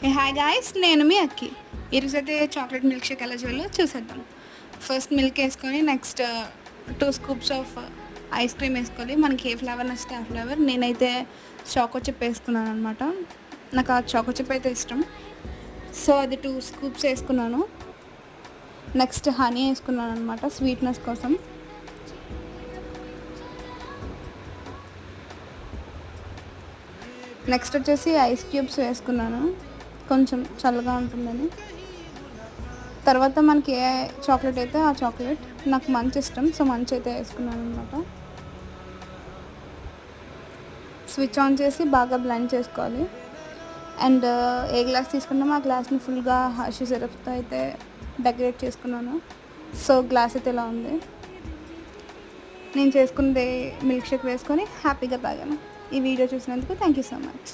ఏ hi guys, నేను మీ అక్కి. ఈరోజు అయితే చాక్లెట్ మిల్క్ షేక్ ఎలా చేయాలో చూసేద్దాం. ఫస్ట్ మిల్క్ వేసుకొని next 2 scoops of ice cream వేసుకోవాలి. మనకి ఏ ఫ్లేవర్ నచ్చితే ఆ ఫ్లేవర్. నేనైతే చాకో చిప్ వేసుకున్నాను అనమాట. నాకు ఆ చాకో చిప్ అయితే ఇష్టం. సో అది 2 స్కూప్స్ వేసుకున్నాను. నెక్స్ట్ హనీ వేసుకున్నాను అనమాట స్వీట్నెస్ కోసం. నెక్స్ట్ వచ్చేసి ఐస్ క్యూబ్స్ వేసుకున్నాను, కొంచెం చల్లగా ఉంటుందని. తర్వాత మనకి ఏ చాక్లెట్ అయితే ఆ చాక్లెట్, నాకు మంచి ఇష్టం సో మంచి అయితే వేసుకున్నాను అనమాట. స్విచ్ ఆన్ చేసి బాగా బ్లెండ్ చేసుకోవాలి. అండ్ ఏ గ్లాస్ తీసుకున్నామో ఆ గ్లాస్ని ఫుల్గా హర్షీ సిరప్తో అయితే డెకరేట్ చేసుకున్నాను. సో గ్లాస్ అయితే ఇలా ఉంది. నేను చేసుకున్నది మిల్క్ షేక్ వేసుకొని హ్యాపీగా తాగాను. ఈ వీడియో చూసినందుకు థ్యాంక్ యూ సో మచ్.